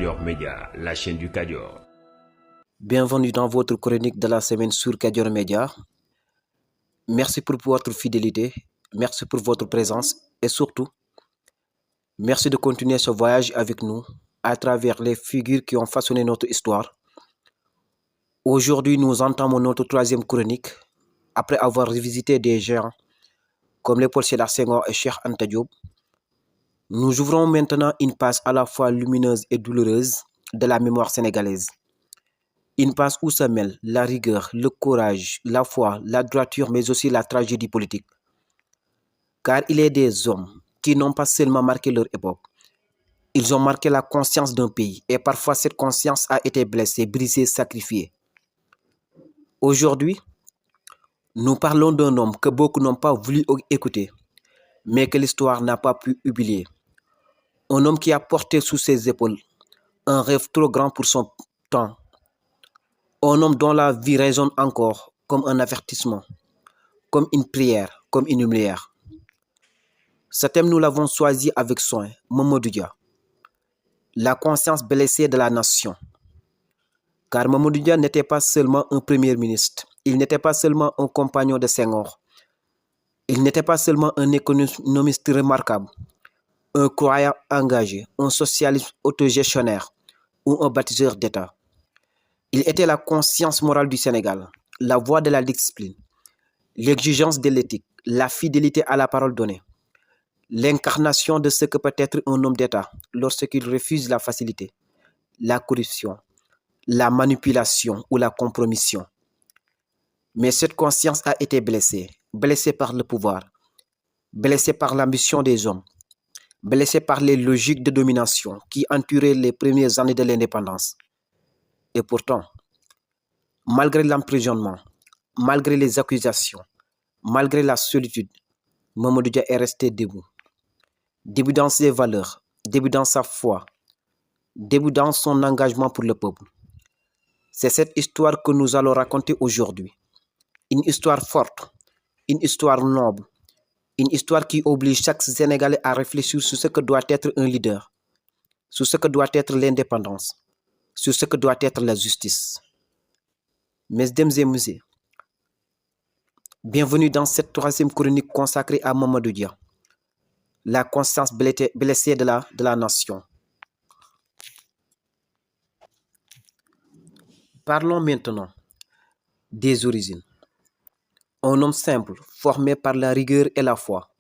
Kadior Média, la chaîne du Kadior. Bienvenue dans votre chronique de la semaine sur Kadior Média. Merci pour votre fidélité, merci pour votre présence et surtout, merci de continuer ce voyage avec nous à travers les figures qui ont façonné notre histoire. Aujourd'hui, nous entamons notre troisième chronique après avoir revisité des géants comme Léopold Sédar Senghor et Cheikh Anta Diop. Nous ouvrons maintenant une page à la fois lumineuse et douloureuse de la mémoire sénégalaise. Une page où se mêlent la rigueur, le courage, la foi, la droiture, mais aussi la tragédie politique. Car il est des hommes qui n'ont pas seulement marqué leur époque, ils ont marqué la conscience d'un pays et parfois cette conscience a été blessée, brisée, sacrifiée. Aujourd'hui, nous parlons d'un homme que beaucoup n'ont pas voulu écouter, mais que l'histoire n'a pas pu oublier. Un homme qui a porté sous ses épaules un rêve trop grand pour son temps. Un homme dont la vie résonne encore comme un avertissement, comme une prière, comme une lumière. Ce thème, nous l'avons choisi avec soin, Mamadou Dia, la conscience blessée de la nation. Car Mamadou Dia n'était pas seulement un premier ministre, il n'était pas seulement un compagnon de Senghor, il n'était pas seulement un économiste remarquable, un croyant engagé, un socialiste autogestionnaire ou un bâtisseur d'État. Il était la conscience morale du Sénégal, la voix de la discipline, l'exigence de l'éthique, la fidélité à la parole donnée, l'incarnation de ce que peut être un homme d'État lorsqu'il refuse la facilité, la corruption, la manipulation ou la compromission. Mais cette conscience a été blessée par le pouvoir, blessée par l'ambition des hommes, blessée par les logiques de domination qui entouraient les premières années de l'indépendance. Et pourtant, malgré l'emprisonnement, malgré les accusations, malgré la solitude, Mamadou Dia est resté debout. Debout dans ses valeurs, debout dans sa foi, debout dans son engagement pour le peuple. C'est cette histoire que nous allons raconter aujourd'hui. Une histoire forte, une histoire noble, une histoire qui oblige chaque Sénégalais à réfléchir sur ce que doit être un leader, sur ce que doit être l'indépendance, sur ce que doit être la justice. Mesdames et messieurs, bienvenue dans cette troisième chronique consacrée à Mamadou Dia, la conscience blessée de la nation. Parlons maintenant des origines. Un homme simple, formé par la rigueur et la foi.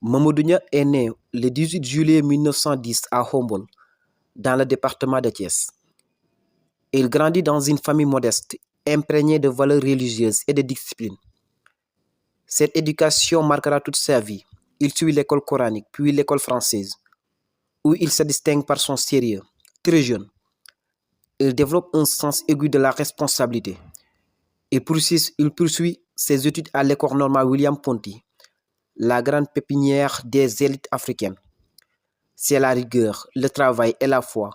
Mamadou Dia est né le 18 juillet 1910 à Khombole, dans le département de Thiès. Il grandit dans une famille modeste, imprégnée de valeurs religieuses et de discipline. Cette éducation marquera toute sa vie. Il suit l'école coranique, puis l'école française, où il se distingue par son sérieux. Très jeune, il développe un sens aigu de la responsabilité. Il poursuit ses études à l'école normale William Ponty, la grande pépinière des élites africaines. C'est la rigueur, le travail et la foi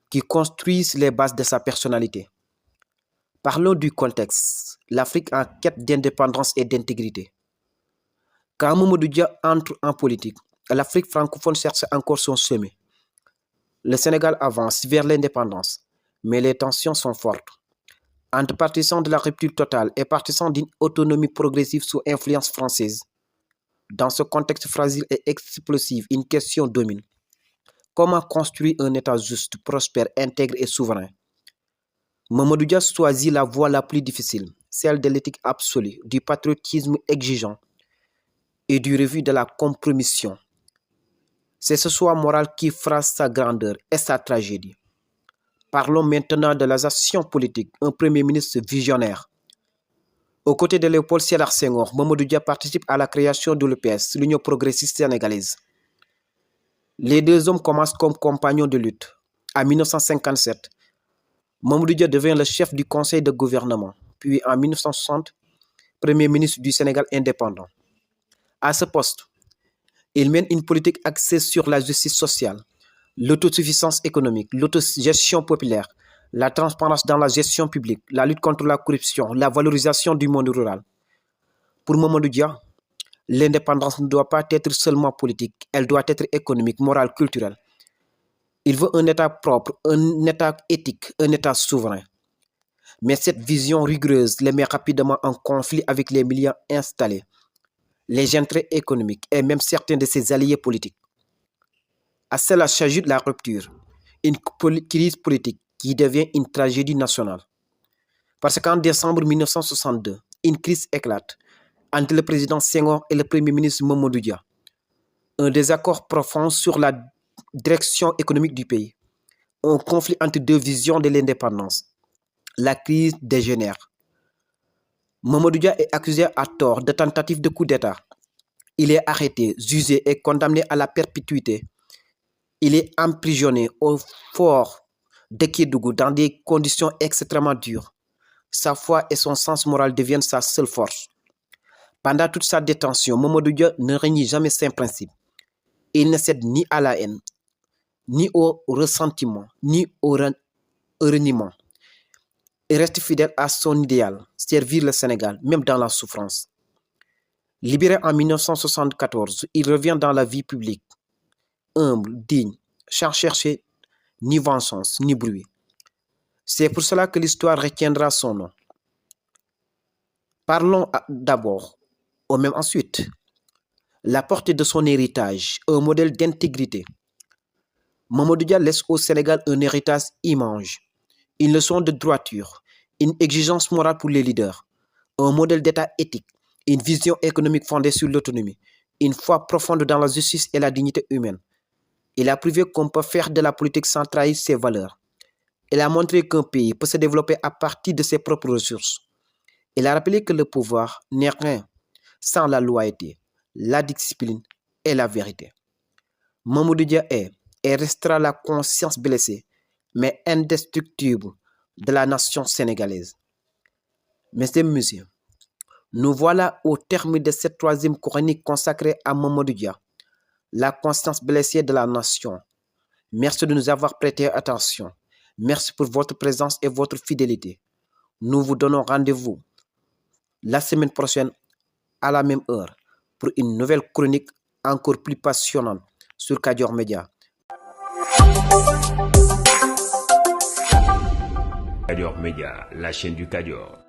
qui construisent les bases de sa personnalité. Parlons du contexte. L'Afrique en quête d'indépendance et d'intégrité. Quand Mamadou Dia entre en politique, l'Afrique francophone cherche encore son chemin. Le Sénégal avance vers l'indépendance, mais les tensions sont fortes. Entre partisans de la rupture totale et partisans d'une autonomie progressive sous influence française. Dans ce contexte fragile et explosif, une question domine. Comment construire un État juste, prospère, intègre et souverain? Mamadou Dia choisit la voie la plus difficile, celle de l'éthique absolue, du patriotisme exigeant et du refus de la compromission. C'est ce choix moral qui fera sa grandeur et sa tragédie. Parlons maintenant de la gestion politique, un premier ministre visionnaire. Aux côtés de Léopold Sédar Senghor, Mamadou Dia participe à la création de l'UPS, l'Union progressiste sénégalaise. Les deux hommes commencent comme compagnons de lutte. En 1957, Mamadou Dia devient le chef du conseil de gouvernement, puis en 1960, premier ministre du Sénégal indépendant. À ce poste, il mène une politique axée sur la justice sociale, l'autosuffisance économique, l'autogestion populaire, la transparence dans la gestion publique, la lutte contre la corruption, la valorisation du monde rural. Pour Mamadou Dia, l'indépendance ne doit pas être seulement politique, elle doit être économique, morale, culturelle. Il veut un État propre, un État éthique, un État souverain. Mais cette vision rigoureuse les met rapidement en conflit avec les milieux installés, les intérêts économiques et même certains de ses alliés politiques. À cela s'ajoute la rupture, une crise politique qui devient une tragédie nationale. Parce qu'en décembre 1962, une crise éclate entre le président Senghor et le premier ministre Mamadou Dia. Un désaccord profond sur la direction économique du pays. Un conflit entre deux visions de l'indépendance. La crise dégénère. Mamadou Dia est accusé à tort de tentative de coup d'État. Il est arrêté, jugé et condamné à la perpétuité. Il est emprisonné au fort de Kédougou dans des conditions extrêmement dures. Sa foi et son sens moral deviennent sa seule force. Pendant toute sa détention, Mamadou Dia ne renie jamais ses principes. Il ne cède ni à la haine, ni au ressentiment, ni au reniement. Il reste fidèle à son idéal, servir le Sénégal, même dans la souffrance. Libéré en 1974, il revient dans la vie publique, humble, digne, sans chercher ni vengeance, ni bruit. C'est pour cela que l'histoire retiendra son nom. Parlons d'abord, ou même ensuite, la portée de son héritage, un modèle d'intégrité. Mamadou Dia laisse au Sénégal un héritage immense, une leçon de droiture, une exigence morale pour les leaders, un modèle d'État éthique, une vision économique fondée sur l'autonomie, une foi profonde dans la justice et la dignité humaine. Il a prouvé qu'on peut faire de la politique sans trahir ses valeurs. Il a montré qu'un pays peut se développer à partir de ses propres ressources. Il a rappelé que le pouvoir n'est rien sans la loyauté, la discipline et la vérité. Mamadou Dia est et restera la conscience blessée, mais indestructible de la nation sénégalaise. Mesdames et messieurs, nous voilà au terme de cette troisième chronique consacrée à Mamadou Dia, la conscience blessée de la nation. Merci de nous avoir prêté attention. Merci pour votre présence et votre fidélité. Nous vous donnons rendez-vous la semaine prochaine à la même heure pour une nouvelle chronique encore plus passionnante sur Kadior Media. Kadior Media, la chaîne du Kadior.